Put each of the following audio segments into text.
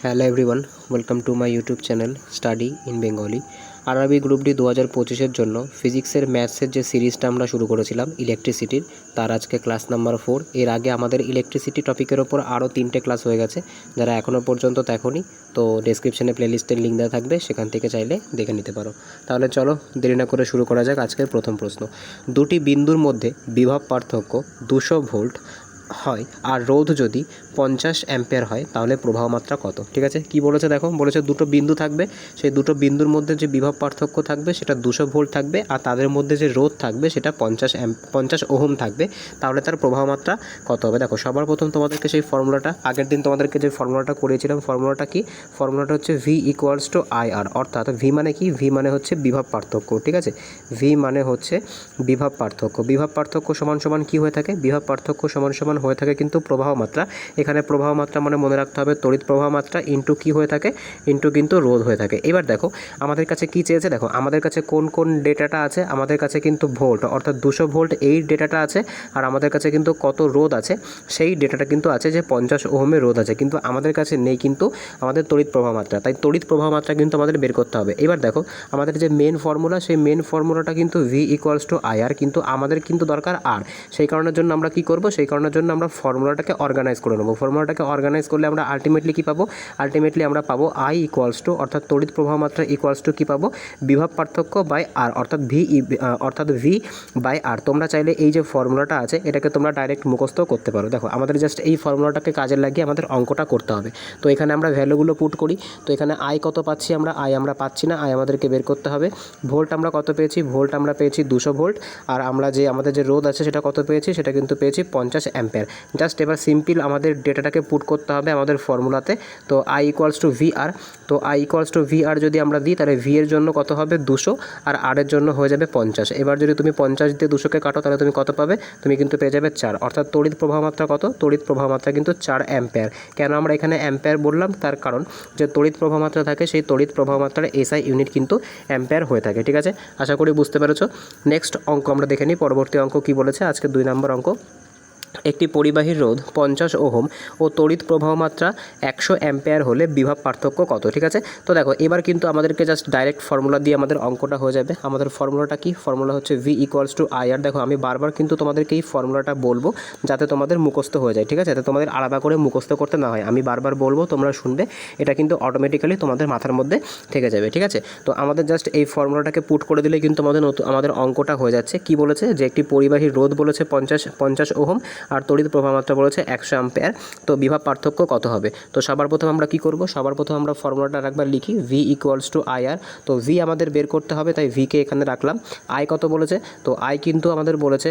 Hello everyone, welcome to my YouTube channel study in Bengali. RRB group D 2025-এর জন্য ফিজিক্সের ম্যাথসের যে সিরিজটা আমরা শুরু করেছিলাম ইলেকট্রিসিটির, তার আজকে ক্লাস নাম্বার 4। এর আগে আমাদের ইলেকট্রিসিটি টপিকের ওপর আরও 3টে ক্লাস হয়ে গেছে। যারা এখনও পর্যন্ত দেখোনি, তো ডেসক্রিপশনে প্লেলিস্টের লিঙ্ক দেওয়া থাকবে, সেখান থেকে চাইলে দেখে নিতে পারো। তাহলে চলো দেরি না করে শুরু করা যাক আজকের প্রথম প্রশ্ন। দুটি বিন্দুর মধ্যে বিভব পার্থক্য 200 ভোল্ট হয় আর রোধ যদি 50 অ্যাম্পিয়ার হয়, তাহলে প্রবাহ মাত্রা কত? ঠিক আছে, কি বলেছে দেখো, বলেছে দুটো বিন্দু থাকবে, সেই দুটো বিন্দুর মধ্যে যে বিভব পার্থক্য থাকবে সেটা 200 ভোল্ট থাকবে, আর তাদের মধ্যে যে রোধ থাকবে সেটা 50 ওহম থাকবে। তাহলে তার প্রবাহ মাত্রা কত হবে? দেখো, সবার প্রথম তোমাদেরকে সেই ফর্মুলাটা, আগের দিন তোমাদেরকে যে ফর্মুলাটা করিয়েছিলাম, ফর্মুলাটা কি? ফর্মুলাটা হচ্ছে V ইকুয়ালস টু IR, অর্থাৎ V মানে কি? V মানে হচ্ছে বিভব পার্থক্য। ঠিক আছে, V মানে হচ্ছে বিভব পার্থক্য। বিভব পার্থক্য সমান সমান কী হয়ে থাকে? বিভব পার্থক্য সমান সমান হয়ে থাকে কিন্তু প্রবাহ মাত্রা। এখানে প্রবাহ মাত্রা মানে মনে রাখতে হবে তড়িৎ প্রবাহ মাত্রা ইন্টু কী হয়ে থাকে? ইন্টু কিন্তু রোধ হয়ে থাকে। এবার দেখো আমাদের কাছে কী চেয়েছে, দেখো আমাদের কাছে কোন কোন ডেটাটা আছে। আমাদের কাছে কিন্তু ভোল্ট, অর্থাৎ 200 ভোল্ট এই ডেটাটা আছে, আর আমাদের কাছে কিন্তু কত রোধ আছে সেই ডেটাটা কিন্তু আছে যে 50 ওহমের রোধ আছে, কিন্তু আমাদের কাছে নেই কিন্তু আমাদের তড়িৎ প্রবাহ মাত্রা। তাই তড়িৎ প্রবাহ মাত্রা কিন্তু আমাদের বের করতে হবে। এবার দেখো আমাদের যে মেন ফর্মুলা, সেই মেন ফর্মুলাটা কিন্তু V ইকুয়ালস টু IR, কিন্তু আমাদের কিন্তু দরকার R। সেই কারণের জন্য আমরা কী করব? সেই কারণের জন্য আমরা ফর্মুলাটাকে অর্গানাইজ করে নেব। ফর্মুলাটাকে অর্গানাইজ করলে আমরা আলটিমেটলি কী পাবো? আলটিমেটলি আমরা পাবো I ইকুয়ালস টু, অর্থাৎ তড়িৎ প্রবাহ মাত্রা ইকুয়ালস টু কী পাবো? বিভব পার্থক্য বাই R, অর্থাৎ V বাই R। তোমরা চাইলে এই যে ফর্মুলাটা আছে এটাকে তোমরা ডাইরেক্ট মুখস্থ করতে পারো। দেখো আমাদের জাস্ট এই ফর্মুলাটাকে কাজে লাগিয়ে আমাদের অঙ্কটা করতে হবে। তো এখানে আমরা ভ্যালুগুলো পুট করি। তো এখানে I কত পাচ্ছি আমরা? আমরা পাচ্ছি না, আমাদেরকে বের করতে হবে। ভোল্ট আমরা কত পেয়েছি? ভোল্ট আমরা পেয়েছি 200 ভোল্ট, আর আমরা যে আমাদের যে রোধ আছে সেটা কত পেয়েছি? সেটা কিন্তু পেয়েছি 50 অ্যাম্পিয়ার। জাস্ট এবার সিম্পল আমাদের ডেটাটাকে পুট করতে হবে আমাদের ফর্মুলাতে। তো I ইকুয়ালস টু VR, তো I ইকুয়ালস টু VR যদি আমরা দিই, তাহলে V এর জন্য কত হবে? 200, আর R এর জন্য হয়ে যাবে 50। এবার যদি তুমি 50 দিয়ে 200কে কাটো, তাহলে তুমি কত পাবে? তুমি কিন্তু পেয়ে যাবে 4, অর্থাৎ তড়িৎ প্রবাহ মাত্রা কত? তড়িৎ প্রবাহ মাত্রা কিন্তু 4 অ্যাম্পিয়ার। কেন আমরা এখানে অ্যাম্পিয়ার বললাম? তার কারণ যে তড়িৎ প্রবাহ মাত্রা থাকে, সেই তড়িৎ প্রবাহ মাত্রার SI ইউনিট কিন্তু অ্যাম্পিয়ার হয়ে থাকে। ঠিক আছে, আশা করি বুঝতে পেরেছো। নেক্সট অঙ্ক আমরা দেখে নিই। পরবর্তী অঙ্ক কী বলেছে? আজকে 2 নম্বর অঙ্ক। একটি পরিবাহীর রোধ 50 ওহম ও তড়িৎ প্রবাহ মাত্রা 100 অ্যাম্পিয়ার হলে বিভব পার্থক্য কত? ঠিক আছে, তো দেখো এবার কিন্তু আমাদেরকে জাস্ট ডাইরেক্ট ফর্মুলা দিয়ে আমাদের অঙ্কটা হয়ে যাবে। আমাদের ফর্মুলাটা কি? ফর্মুলা হচ্ছে V ইকুয়ালস টু IR। দেখো আমি বারবার কিন্তু তোমাদেরকে এই ফর্মুলাটা বলবো যাতে তোমাদের মুখস্থ হয়ে যায়। ঠিক আছে, যাতে তোমাদের আলাদা করে মুখস্থ করতে না হয়। আমি বারবার বলবো, তোমরা শুনবে, এটা কিন্তু অটোমেটিক্যালি তোমাদের মাথার মধ্যে থেকে যাবে। ঠিক আছে, তো আমাদের জাস্ট এই ফর্মুলাটাকে পুট করে দিলে কিন্তু আমাদের অঙ্কটা হয়ে যাচ্ছে। কি বলেছে? যে একটি পরিবাহীর রোধ বলেছে 50 ওহম, আর তড়িৎ প্রবাহ মাত্রা বলেছে 100 অ্যাম্পিয়ার। তো বিভব পার্থক্য কত হবে? তো সবার প্রথম আমরা কি করব? সবার প্রথম আমরা ফর্মুলাটা একবার লিখি, V ইকুয়ালস টু IR। তো V আমাদের বের করতে হবে, তাই V কে এখানে রাখলাম। I কত বলেছে? তো I কিন্তু আমাদের বলেছে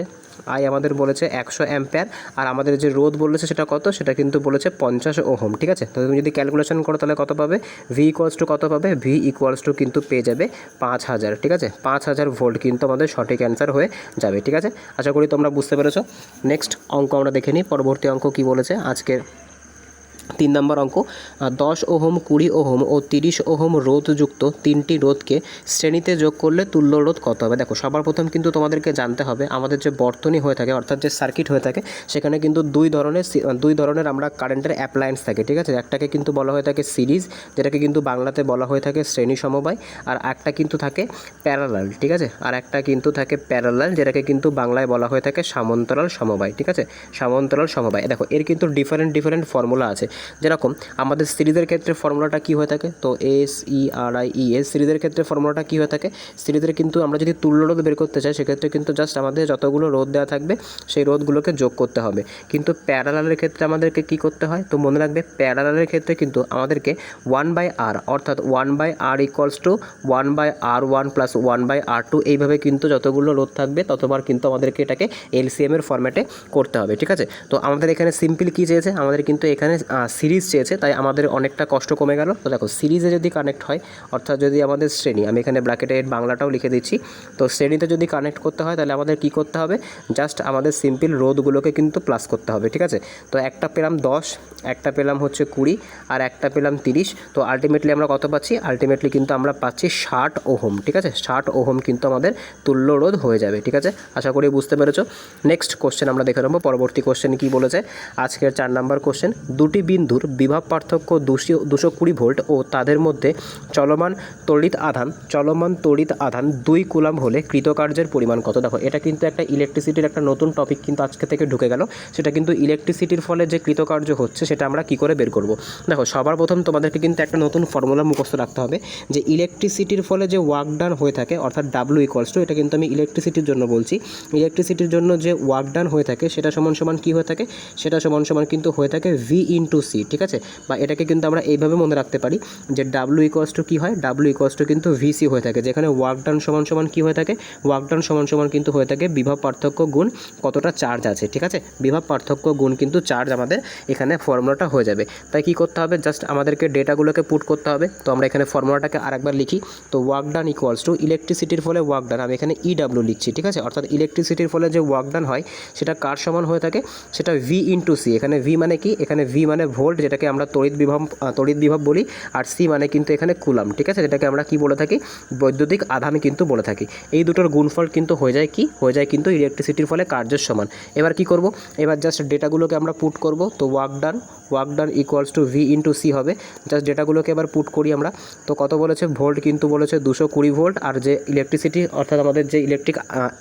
100 অ্যাম্পিয়ার, আর আমাদের যে রোধ বলেছে সেটা কত? সেটা কিন্তু বলেছে 50 ওহম। ঠিক আছে, তো তুমি যদি ক্যালকুলেশন করো তাহলে কত পাবে? V ইকুয়ালস টু কত পাবে? V ইকুয়ালস টু কিন্তু পেয়ে যাবে 5000। ঠিক আছে, 5000 ভোল্ট কিন্তু আমাদের সঠিক অ্যান্সার হয়ে যাবে। ঠিক আছে, আশা করি তোমরা বুঝতে পেরেছো। নেক্সট অঙ্ক আমরা দেখে নিই। পরবর্তী অঙ্ক কি বলেছে আজকের 3 নম্বর অঙ্ক। 10 ওহম, 20 ওহম ও 30 ওহম রোধযুক্ত 3টি রোধকে শ্রেণীতে যোগ করলে তুল্য রোধ কত হবে? দেখো সবার প্রথম কিন্তু তোমাদেরকে জানতে হবে আমাদের যে বর্তনী হয়ে থাকে, অর্থাৎ যে সার্কিট হয়ে থাকে, সেখানে কিন্তু দুই ধরনের আমরা কারেন্টের অ্যাপ্লায়েন্স থাকে। ঠিক আছে, একটাকে কিন্তু বলা হয়ে থাকে সিরিজ, যেটাকে কিন্তু বাংলাতে বলা হয়ে থাকে শ্রেণী সমবায়, আর একটা কিন্তু থাকে প্যারালাল। ঠিক আছে, আর একটা কিন্তু থাকে প্যারালাল, যেটাকে কিন্তু বাংলায় বলা হয়ে থাকে সমান্তরাল সমবায়। ঠিক আছে, সমান্তরাল সমবায়। দেখো এর কিন্তু ডিফারেন্ট ফর্মুলা আছে। যেরকম আমাদের সিরিজের ক্ষেত্রে ফর্মুলাটা কী হয়ে থাকে? তো SERIES সিরিজের ক্ষেত্রে ফর্মুলাটা কী হয়ে থাকে? সিরিজের কিন্তু আমরা যদি তুল্য রোধ বের করতে চাই, সেক্ষেত্রে কিন্তু জাস্ট আমাদের যতগুলো রোধ দেওয়া থাকবে সেই রোধগুলোকে যোগ করতে হবে। কিন্তু প্যারালালের ক্ষেত্রে আমাদেরকে কী করতে হয়? তো মনে রাখবে, প্যারালালের ক্ষেত্রে কিন্তু আমাদেরকে 1/R, অর্থাৎ 1/R equals to 1/R1 plus 1/R2, এইভাবে কিন্তু যতগুলো রোধ থাকবে ততবার কিন্তু আমাদেরকে এটাকে LCM এর ফরম্যাটে করতে হবে। ঠিক আছে, তো আমাদের এখানে সিম্পল কী চেয়েছে? আমাদের কিন্তু এখানে সিরিজ চেয়েছে, তাই আমাদের অনেকটা কষ্ট কমে গেল। তো দেখো সিরিজে যদি কানেক্ট হয়, অর্থাৎ যদি আমাদের শ্রেণী, আমি এখানে ব্র্যাকেটে বাংলাটাও লিখে দিচ্ছি, তো শ্রেণীতে যদি কানেক্ট করতে হয় তাহলে আমাদের কী করতে হবে? জাস্ট আমাদের সিম্পল রোধগুলোকে কিন্তু প্লাস করতে হবে। ঠিক আছে, তো একটা পেলাম 10, একটা পেলাম হচ্ছে 20, আর একটা পেলাম 30। তো আলটিমেটলি আমরা কত পাচ্ছি? আলটিমেটলি কিন্তু আমরা পাচ্ছি 60 ওহম। ঠিক আছে, 60 ওহম কিন্তু আমাদের তুল্য রোধ হয়ে যাবে। ঠিক আছে, আশা করি বুঝতে পেরেছো। নেক্সট কোশ্চেন আমরা দেখে নেবো। পরবর্তী কোশ্চেন কী বলেছে আজকের 4 নম্বর কোশ্চেন। দুটি বিন্দুর বিভব পার্থক্য 220 ভোল্ট ও তাদের মধ্যে চলমান তড়িৎ আধান 2 কুলাম্ব হলে কৃতকার্যের পরিমাণ কত? দেখো এটা কিন্তু একটা ইলেকট্রিসিটির একটা নতুন টপিক কিন্তু আজকে থেকে ঢুকে গেল। সেটা কিন্তু ইলেকট্রিসিটির ফলে যে কৃতকার্য হচ্ছে সেটা আমরা কি করে বের করব। দেখো সবার প্রথম তোমাদেরকে কিন্তু একটা নতুন ফর্মুলা মুখস্থ রাখতে হবে যে ইলেকট্রিসিটির ফলে যে ওয়ার্ক ডান হয়ে থাকে অর্থাৎ ডাব্লিউ ইকুয়ালস টু, এটা কিন্তু আমি ইলেকট্রিসিটির জন্য বলছি, ইলেকট্রিসিটির জন্য যে ওয়ার্ক ডান হয়ে থাকে সেটা সমান সমান কী হয়ে থাকে, সেটা সমান সমান কিন্তু হয়ে থাকে ভি ইন্টু সি, ঠিক আছে। বা এটাকে কিন্তু আমরা এইভাবে মনে রাখতে পারি যে ডাব্লিউ ইকুয়ালস টু কী হয়, ডাব্লিউ ইকুয়ালস টু কিন্তু ভিসি হয়ে থাকে, যেখানে ওয়ার্ক ডান সমান সমান কী হয়ে থাকে, ওয়ার্ক ডান সমান সমান কিন্তু হয়ে থাকে বিভব পার্থক্য গুণ কতটা চার্জ আছে, ঠিক আছে। বিভব পার্থক্য গুণ কিন্তু চার্জ আমাদের এখানে ফর্মুলাটা হয়ে যাবে। তাই কী করতে হবে, জাস্ট আমাদেরকে ডেটাগুলোকে পুট করতে হবে। তো আমরা এখানে ফর্মুলাটাকে আরেকবার লিখি। তো ওয়ার্ক ডান ইকুয়ালস টু ইলেকট্রিসিটির ফলে ওয়ার্ক ডান, আমি এখানে ইডাব্লিউ লিখছি, ঠিক আছে। অর্থাৎ ইলেকট্রিসিটির ফলে যে ওয়ার্ক ডান হয় সেটা কার সমান হয়ে থাকে, সেটা ভি ইন্টু সি। এখানে ভি মানে কি, এখানে ভি মানে ভোল্ট, যেটাকে আমরা তড়িৎ বিভব বলি, আর সি মানে কিন্তু এখানে কুলাম, ঠিক আছে, যেটাকে আমরা কি বলে থাকি, বৈদ্যুতিক আধান কিন্তু বলে থাকি। এই দুটোর গুণফল কিন্তু হয়ে যায় কি, হয়ে যায় কিন্তু ইলেকট্রিসিটির ফলে কার্যের সমান। এবার কি করব, এবার জাস্ট ডেটাগুলোকে আমরা পুট করব। তো work done equals to V into C হবে। জাস্ট ডেটাগুলোকে এবার পুট করি আমরা। তো কত বলেছে, ভোল্ট কিন্তু বলেছে 220 ভোল্ট, আর যে ইলেকট্রিসিটি অর্থাৎ আমাদের যে ইলেকট্রিক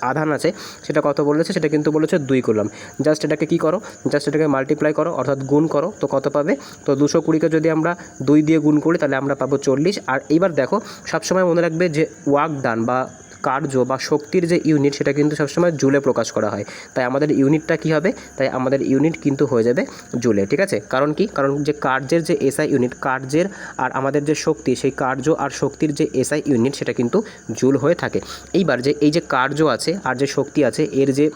আধান আছে সেটা কত বলেছে, সেটা কিন্তু বলেছে 2 কুলাম। জাস্ট এটাকে কি করো, জাস্ট এটাকে মাল্টিপ্লাই করো অর্থাৎ গুণ করো। তো কত পাবে, তো 220কে যদি আমরা 2 দিয়ে গুণ করি তাহলে আমরা পাবো 40। আর এইবার দেখো সবসময় মনে রাখবে যে ওয়ার্ক ডান বা কার্য বা শক্তির যে ইউনিট সেটা কিন্তু সবসময় জুলে প্রকাশ করা হয়। তাই আমাদের ইউনিটটা কী হবে, তাই আমাদের ইউনিট কিন্তু হয়ে যাবে জুলে, ঠিক আছে। কারণ কি, কারণ যে কার্যের যে এসআই ইউনিট, কার্যের আর আমাদের যে শক্তি, সেই কার্য আর শক্তির যে এসআই ইউনিট সেটা কিন্তু জুল হয়ে থাকে। এইবার যে এই যে কার্য আছে আর যে শক্তি আছে এর যে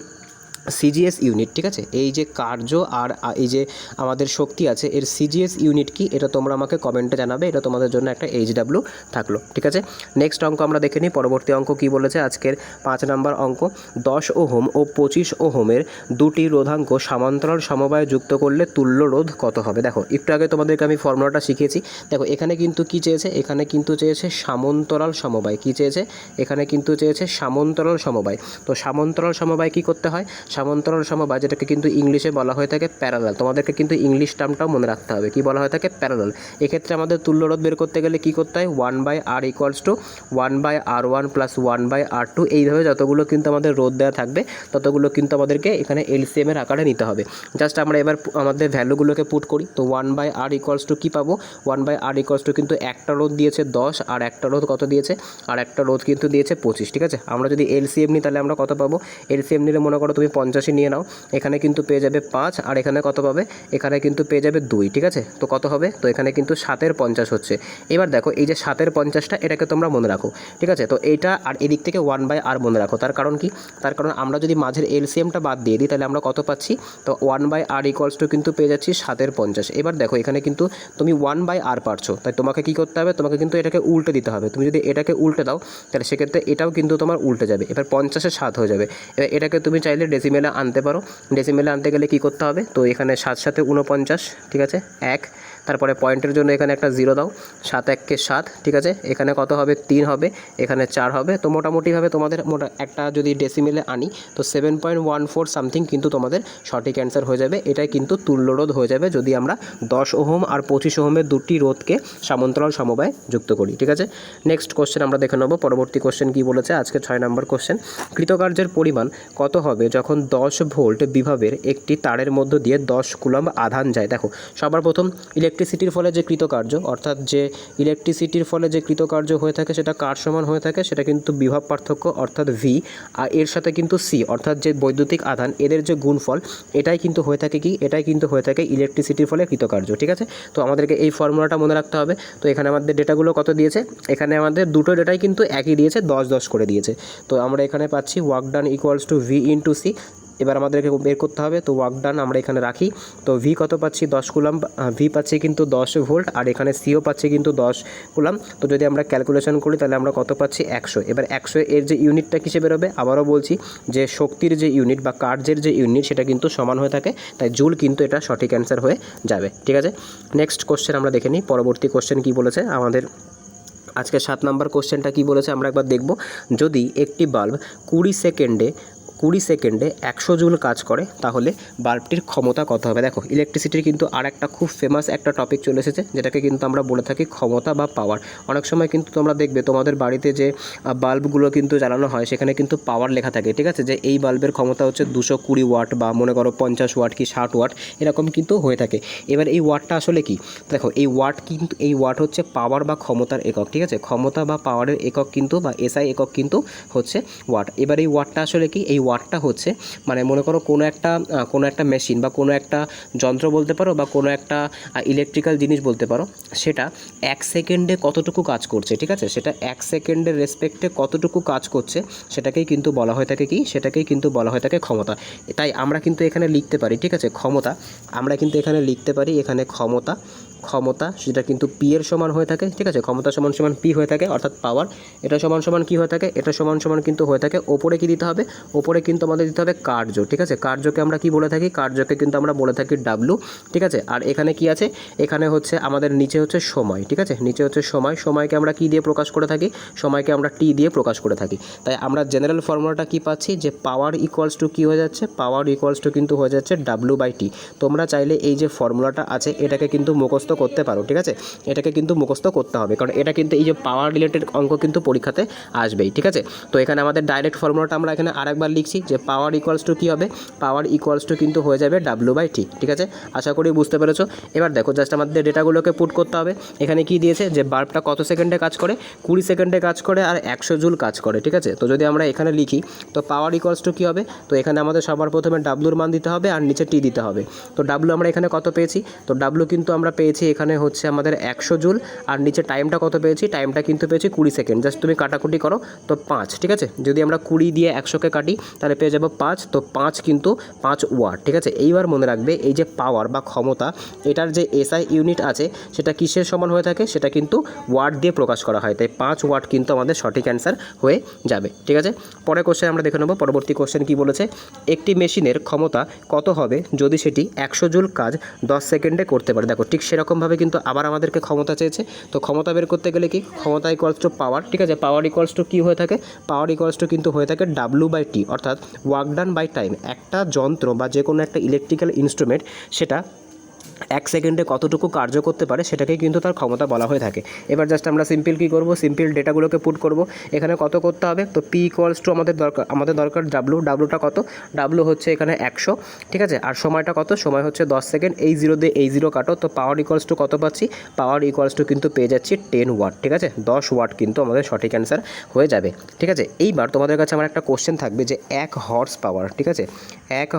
সিজিএস ইউনিট, ঠিক আছে, এই যে কার্য আর এই যে আমাদের শক্তি আছে এর সিজিএস ইউনিট কি, এটা তোমরা আমাকে কমেন্টে জানাবে। এটা তোমাদের জন্য একটা এইচডাব্লিউ থাকলো, ঠিক আছে। নেক্সট অঙ্ক আমরা দেখে নিই। পরবর্তী অঙ্ক কি বলেছে, আজকের 5 নম্বর অঙ্ক, 10 ওহম ও 25 ওহমের দুটি রোধাঙ্ক সমান্তরাল সমবায়ে যুক্ত করলে তুল্য রোধ কত হবে। দেখো একটু আগে তোমাদেরকে আমি ফর্মুলাটা শিখিয়েছি। দেখো এখানে কিন্তু কি চেয়েছে, এখানে কিন্তু চেয়েছে সমান্তরাল সমবায়, কি চেয়েছে, এখানে কিন্তু চেয়েছে সমান্তরাল সমবায়। তো সমান্তরাল সমবায় কি করতে হয়, সমান্তরাল সমবায় যেটাকে কিন্তু ইংলিশে বলা হয়ে থাকে প্যারালাল। তোমাদেরকে কিন্তু ইংলিশ টার্মটাও মনে রাখতে হবে, কি বলা হয়ে থাকে, প্যারালাল। এক্ষেত্রে আমাদের তুল্যরোধ বের করতে গেলে কি করতে হয়, 1/r equals to 1/r1 plus 1/r2, এইভাবে যতগুলো কিন্তু আমাদের রোধ দেওয়া থাকবে ততগুলো কিন্তু আমাদেরকে এখানে এলসিএম এর আকারে নিতে হবে। জাস্ট আমরা এবার আমাদের ভ্যালুগুলোকে পুট করি। তো 1/r ইকুয়ালস টু কী পাবো, 1/r ইকুয়ালস টু কিন্তু একটা রোধ দিয়েছে 10, আর একটা রোধ কত দিয়েছে, আর একটা রোধ কিন্তু দিয়েছে 25, ঠিক আছে। আমরা যদি এলসিএম নিই তাহলে আমরা কত পাবো, এলসিএম নিলে মনে করো তুমি 50 নিয়ে নাও, এখানে কিন্তু পেয়ে যাবে 5, আর এখানে কত পাবে, এখানে কিন্তু পেয়ে যাবে 2, ঠিক আছে। তো কত হবে, তো এখানে কিন্তু 7 50 হচ্ছে। এবার দেখো এই যে 7 50টা এটাকে তোমরা মনে রাখো, ঠিক আছে। তো এইটা আর এদিক থেকে 1/r মনে রাখো। তার কারণ কি, তার কারণ আমরা যদি মাঝের এলসিএমটা বাদ দিয়ে দিই তাহলে আমরা কত পাচ্ছি, তো 1/r ইকুয়ালস টু কিন্তু পেয়ে যাচ্ছি 7 50। এবার দেখো এখানে কিন্তু তুমি 1/r পারছো, তাই তোমাকে কি করতে হবে, তোমাকে কিন্তু এটাকে উল্টে দিতে হবে। তুমি যদি এটাকে উল্টে দাও তাহলে সেক্ষেত্রে এটাও কিন্তু তোমার উল্টে যাবে। এবার 50-এ 7 হয়ে যাবে। এবার এটাকে তুমি চাইলে ডেসিমেলে আনতে পারো। ডেসিমেলে আনতে গেলে কি করতে হবে, তো এখানে 7 7 49, ঠিক আছে, 1, তারপরে পয়েন্টের জন্য এখানে একটা 0 দাও, 7 1 কে 7, ঠিক আছে। এখানে কত হবে, 3 হবে, এখানে 4 হবে। তো মোটামুটিভাবে তোমাদের একটা যদি ডেসিমেলে আনি তো 7.14 সামথিং কিন্তু তোমাদের সঠিক অ্যান্সার হয়ে যাবে। এটাই কিন্তু তুল্যরোধ হয়ে যাবে যদি আমরা 10 ওহম আর 25 ওহমের দুটি রোধকে সমান্তরাল সমবায়ে যুক্ত করি, ঠিক আছে। নেক্সট কোশ্চেন আমরা দেখে নেব। পরবর্তী কোশ্চেন কি বলেছে, আজকে 6 নম্বর কোশ্চেন, কৃতকার্যের পরিমাণ কত হবে যখন 10 ভোল্ট বিভবের একটি তারের মধ্য দিয়ে 10 কুলম্ব আধান যায়। দেখো সবার প্রথম ইলেকট্রিসিটির ফলে যে কৃতকার্য, অর্থাৎ যে ইলেকট্রিসিটির ফলে যে কৃতকার্য হয়ে থাকে সেটা কার সমান হয়ে থাকে, সেটা কিন্তু বিভব পার্থক্য অর্থাৎ ভি, আর এর সাথে কিন্তু সি অর্থাৎ যে বৈদ্যুতিক আধান, এদের যে গুণফল, এটাই কিন্তু হয়ে থাকে কি, এটাই কিন্তু হয়ে থাকে ইলেকট্রিসিটির ফলে কৃতকার্য, ঠিক আছে। তো আমাদেরকে এই ফর্মুলাটা মনে রাখতে হবে। তো এখানে আমাদের ডেটাগুলো কত দিয়েছে, এখানে আমাদের দুটো ডেটাই কিন্তু একই দিয়েছে, 10 10 করে দিয়েছে। তো আমরা এখানে পাচ্ছি work done equals to V into C. এবার আমাদেরকে বের করতে হবে। তো ওয়ার্ক ডান আমরা এখানে রাখি। তো ভি কত পাচ্ছি, 10 কুলাম, ভি পাচ্ছি কিন্তু 10 ভোল্ট, আর এখানে সিও পাচ্ছি কিন্তু 10 কুলাম। তো যদি আমরা ক্যালকুলেশন করি তাহলে আমরা কত পাচ্ছি, 100। এবার 100 এর যে ইউনিটটা কিসে বেরোবে, আবারও বলছি যে শক্তির যে ইউনিট বা কার্যের যে ইউনিট সেটা কিন্তু সমান হয়ে থাকে, তাই জুল কিন্তু এটা সঠিক অ্যান্সার হয়ে যাবে, ঠিক আছে। নেক্সট কোশ্চেন আমরা দেখে নিই। পরবর্তী কোশ্চেন কি বলেছে আমাদের আজকে 7 নম্বর কোশ্চেনটা কি বলেছে আমরা একবার দেখব। যদি একটি বাল্ব 20 সেকেন্ডে 20 সেকেন্ডে 100 জুল কাজ করে তাহলে বাল্বটির ক্ষমতা কত হবে। দেখো ইলেকট্রিসিটির কিন্তু আর একটা খুব ফেমাস একটা টপিক চলে এসেছে, যেটাকে কিন্তু আমরা বলে থাকি ক্ষমতা বা পাওয়ার। অনেক সময় কিন্তু তোমরা দেখবে তোমাদের বাড়িতে যে বাল্বগুলো কিন্তু জ্বালানো হয় সেখানে কিন্তু পাওয়ার লেখা থাকে, ঠিক আছে, যে এই বাল্বের ক্ষমতা হচ্ছে 220 ওয়াট বা মনে করো 50 ওয়াট কি 60 ওয়াট এরকম কিন্তু হয়ে থাকে। এবার এই ওয়াটটা আসলে কি, দেখো এই ওয়াট হচ্ছে পাওয়ার বা ক্ষমতার একক, ঠিক আছে, ক্ষমতা বা পাওয়ারের একক কিন্তু বা এসআই একক কিন্তু হচ্ছে ওয়াট। এবার এই ওয়াটটা আসলে কি, এই ওয়াটটা হচ্ছে মানে মনে করো কোনো একটা মেশিন বা কোনো একটা যন্ত্র বলতে পারো বা কোনো একটা ইলেকট্রিক্যাল জিনিস বলতে পারো, সেটা 1 সেকেন্ডে কতটুকু কাজ করছে, ঠিক আছে, সেটা 1 সেকেন্ডের রেসপেক্টে কতটুকু কাজ করছে সেটাকেই কিন্তু বলা হয়ে থাকে কি, সেটাকেই কিন্তু বলা হয়ে থাকে ক্ষমতা। তাই আমরা কিন্তু এখানে লিখতে পারি, ঠিক আছে, ক্ষমতা, আমরা কিন্তু এখানে লিখতে পারি এখানে ক্ষমতা সেটা কিন্তু পি এর সমান হয়ে থাকে, ঠিক আছে, ক্ষমতা সমান সমান পি হয়ে থাকে অর্থাৎ পাওয়ার। এটা সমান সমান কী হয়ে থাকে, এটা সমান সমান কিন্তু হয়ে থাকে ওপরে কি দিতে হবে, ওপরে কিন্তু আমাদের দিতে হবে কার্য, ঠিক আছে, কার্যকে আমরা কি বলে থাকি, কার্যকে কিন্তু আমরা বলে থাকি ডাব্লু, ঠিক আছে। আর এখানে কি আছে, এখানে হচ্ছে আমাদের নিচে হচ্ছে সময়, ঠিক আছে, নিচে হচ্ছে সময়কে আমরা কি দিয়ে প্রকাশ করে থাকি, সময়কে আমরা টি দিয়ে প্রকাশ করে থাকি। তাই আমরা জেনারেল ফর্মুলাটা কি পাচ্ছি, যে পাওয়ার ইকুয়ালস টু কী হয়ে যাচ্ছে, পাওয়ার ইকুয়ালস টু কিন্তু হয়ে যাচ্ছে ডাব্লু/টি। তোমরা চাইলে এই যে ফর্মুলাটা আছে এটাকে কিন্তু মুখস্থ করতে পারো, ঠিক আছে, এটাকে কিন্তু মুখস্থ করতে হবে, কারণ এটা কিন্তু এই যে পাওয়ার রিলেটেড অঙ্ক কিন্তু পরীক্ষাতে আসবেই, ঠিক আছে। তো এখানে আমাদের ডাইরেক্ট ফর্মুলাটা আমরা এখানে আরেকবার লিখছি, যে পাওয়ার ইকুয়ালস টু কী হবে, পাওয়ার ইকুয়ালস টু কিন্তু হয়ে যাবে ডাব্লু/টি, ঠিক আছে, আশা করি বুঝতে পেরেছো। এবার দেখো জাস্ট আমাদের ডেটাগুলোকে পুট করতে হবে। এখানে কি দিয়েছে, যে বাল্বটা কত সেকেন্ডে কাজ করে, 20 সেকেন্ডে কাজ করে আর 100 জুল কাজ করে, ঠিক আছে। তো যদি আমরা এখানে লিখি তো পাওয়ার ইকুয়ালস টু কী হবে, তো এখানে আমাদের সবার প্রথমে ডাব্লুর মান দিতে হবে আর নিচে টি দিতে হবে। তো ডাব্লু আমরা এখানে কত পেয়েছি, তো ডাব্লু কিন্তু আমরা পেয়েছি এখানে হচ্ছে আমাদের 100 জুল, আর নিচে টাইমটা কত পেয়েছি, টাইমটা কিন্তু পেয়েছি 20 সেকেন্ড। জাস্ট তুমি কাটাকুটি করো তো 5, ঠিক আছে, যদি আমরা 20 দিয়ে 100কে কাটি তাহলে পেয়ে যাবো 5, তো 5 কিন্তু 5 ওয়াট, ঠিক আছে। এইবার মনে রাখবে এই যে পাওয়ার বা ক্ষমতা এটার যে এসআই ইউনিট আছে সেটা কিসের সমান হয়ে থাকে, সেটা কিন্তু ওয়াট দিয়ে প্রকাশ করা হয়, তাই 5 ওয়াট কিন্তু আমাদের সঠিক অ্যান্সার হয়ে যাবে, ঠিক আছে। পরের কোশ্চেন আমরা দেখে নেব, পরবর্তী কোশ্চেন কি বলেছে, একটি মেশিনের ক্ষমতা কত হবে যদি সেটি 100 জুল কাজ 10 সেকেন্ডে করতে পারে। দেখো ঠিক সেরকমভাবে কিন্তু আবার আমাদেরকে ক্ষমতা চেয়েছে, তো ক্ষমতা বের করতে গেলে কি, ক্ষমতা ইকুয়ালস টু পাওয়ার, ঠিক আছে, পাওয়ার ইকুয়ালস টু কী হয়ে থাকে, পাওয়ার ইকুয়ালস টু কিন্তু হয়ে থাকে ডাব্লু/টি অর্থাৎ ওয়ার্ক ডান বাই টাইম। একটা যন্ত্র বা যে কোনো একটা ইলেকট্রিক্যাল ইনস্ট্রুমেন্ট সেটা 1 সেকেন্ডে কতটুকু কার্য করতে পারে সেটাকেই কিন্তু তার ক্ষমতা বলা হয়ে থাকে। এবার জাস্ট আমরা সিম্পল কী করব, সিম্পল ডেটাগুলোকে পুট করব। এখানে কত করতে হবে, তো পি ইকুয়ালস টু আমাদের দরকার ডাব্লুটা কত, ডাব্লু হচ্ছে এখানে 100, ঠিক আছে, আর সময়টা কত, সময় হচ্ছে 10 সেকেন্ড, এই 0 দিয়ে এই 0 কাটো, তো পাওয়ার ইকুয়ালস টু কত পাচ্ছি, পাওয়ার ইকুয়ালস টু কিন্তু পেয়ে যাচ্ছি 10 ওয়াট, ঠিক আছে, 10 ওয়াট কিন্তু আমাদের সঠিক অ্যান্সার হয়ে যাবে, ঠিক আছে। এইবার তোমাদের কাছে আমার একটা কোশ্চেন থাকবে যে 1 হর্স পাওয়ার, ঠিক আছে, 1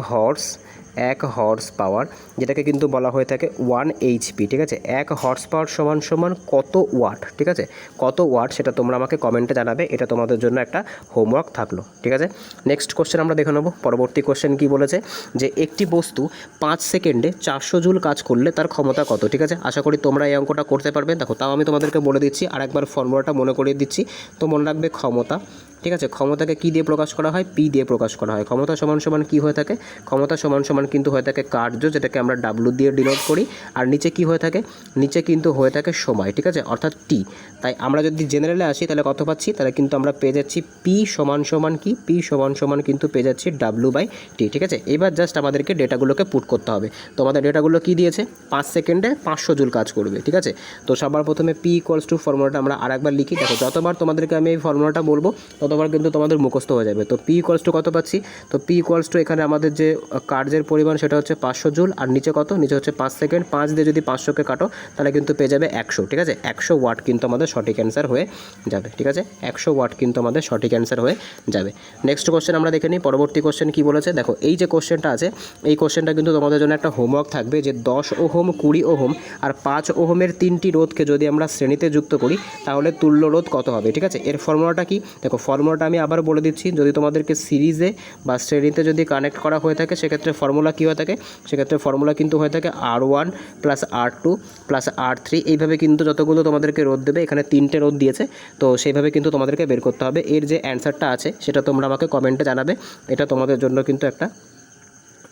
হর্স পাওয়ার যেটাকে কিন্তু বলা হয়ে থাকে 1 HP, ঠিক আছে, 1 হর্স পাওয়ার সমান সমান কত ওয়াট, ঠিক আছে, কত ওয়াট সেটা তোমরা আমাকে কমেন্টে জানাবে, এটা তোমাদের জন্য একটা হোমওয়ার্ক থাকলো, ঠিক আছে। নেক্সট কোশ্চেন আমরা দেখে নেব, পরবর্তী কোশ্চেন কি বলেছে, যে একটি বস্তু 5 সেকেন্ডে 400 জুল কাজ করলে তার ক্ষমতা কত, ঠিক আছে, আশা করি তোমরা এই অঙ্কটা করতে পারবে। দেখো তাও আমি তোমাদেরকে বলে দিচ্ছি, আরেকবার ফর্মুলাটা মনে করিয়ে দিচ্ছি, তো মনে রাখবে ক্ষমতা, ঠিক আছে, ক্ষমতাকে কী দিয়ে প্রকাশ করা হয়, পি দিয়ে প্রকাশ করা হয়। ক্ষমতা সমান সমান কী হয়ে থাকে, ক্ষমতা সমান সমান কিন্তু হয়ে থাকে কার্য, যেটাকে আমরা ডাব্লু দিয়ে ডিনোট করি, আর নিচে কি হয়ে থাকে, নিচে কিন্তু হয়ে থাকে সময়, ঠিক আছে, অর্থাৎ টি। তাই আমরা যদি জেনারেলে আসি তাহলে কত পাচ্ছি, তাহলে কিন্তু আমরা পেয়ে যাচ্ছি পি সমান সমান কি, পি সমান সমান কিন্তু পেয়ে যাচ্ছি ডাব্লু/টি, ঠিক আছে। এবার জাস্ট আমাদেরকে ডেটাগুলোকে পুট করতে হবে। তো আমাদের ডেটাগুলো কী দিয়েছে, 5 সেকেন্ডে 500 জুল কাজ করবে, ঠিক আছে। তো সবার প্রথমে পি ইকুয়ালস টু ফর্মুলাটা আমরা আরেকবার লিখি। দেখো যতবার তোমাদেরকে আমি এই ফর্মুলাটা বলবো ততবার কিন্তু তোমাদের মুখস্থ হয়ে যাবে। তো পি ইকুয়ালস টু কত পাচ্ছি, তো পি ইকুয়ালস টু এখানে আমাদের যে কার্যের পরিমাণ সেটা হচ্ছে 500 জুল, আর নিচে কত, নিচে হচ্ছে 5 সেকেন্ড, 5 দিয়ে যদি 500কে কাটো তাহলে কিন্তু পেয়ে যাবে 100, ঠিক আছে, 100 ওয়াট কিন্তু আমাদের সঠিক অ্যান্সার হয়ে যাবে, ঠিক আছে, 100 ওয়াট কিন্তু আমাদের সঠিক অ্যান্সার হয়ে যাবে। নেক্সট কোশ্চেন আমরা দেখে নিই, পরবর্তী কোশ্চেন কী বলেছে। দেখো এই যে কোশ্চেনটা আছে এই কোশ্চেনটা কিন্তু তোমাদের জন্য একটা হোমওয়ার্ক থাকবে, যে 10 ওহম, 20 ওহম আর 5 ওহমের 3টি রোধকে যদি আমরা শ্রেণীতে যুক্ত করি তাহলে তুল্য রোধ কত হবে, ঠিক আছে। এর ফর্মুলাটা কি, দেখো ফর্মুলাটা আমি আবার বলে দিচ্ছি, যদি তোমাদেরকে সিরিজে বা শ্রেণীতে যদি কানেক্ট করা হয়ে থাকে সেক্ষেত্রে ফর্মুলা কী হয়ে থাকে, সেক্ষেত্রে ফর্মুলা কিন্তু হয়ে থাকে R1 plus R2 plus R3, এইভাবে কিন্তু যতগুলো তোমাদেরকে রোধ দেবে, এখানে 3টে রোধ দিয়েছে, তো সেইভাবে কিন্তু তোমাদেরকে বের করতে হবে। এর যে অ্যান্সারটা আছে সেটা তোমরা আমাকে কমেন্টে জানাবে, এটা তোমাদের জন্য কিন্তু একটা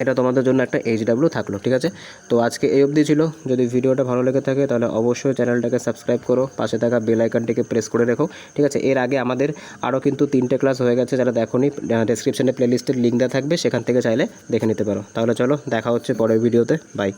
এটা তোমাদের জন্য একটা HW থাকলো, ঠিক আছে। তো আজকে এই অবধি ছিল। যদি ভিডিওটা ভালো লেগে থাকে তাহলে অবশ্যই চ্যানেলটাকে সাবস্ক্রাইব করো, পাশে থাকা বেল আইকনটিকে প্রেস করে রেখো, ঠিক আছে। এর আগে আমাদের আরও কিন্তু 3টে ক্লাস হয়ে গেছে, যারা দেখোনি ডেসক্রিপশনে প্লেলিস্টের লিঙ্ক দেওয়া থাকবে, সেখান থেকে চাইলে দেখে নিতে পারো। তাহলে চলো, দেখা হচ্ছে পরের ভিডিওতে, বাই।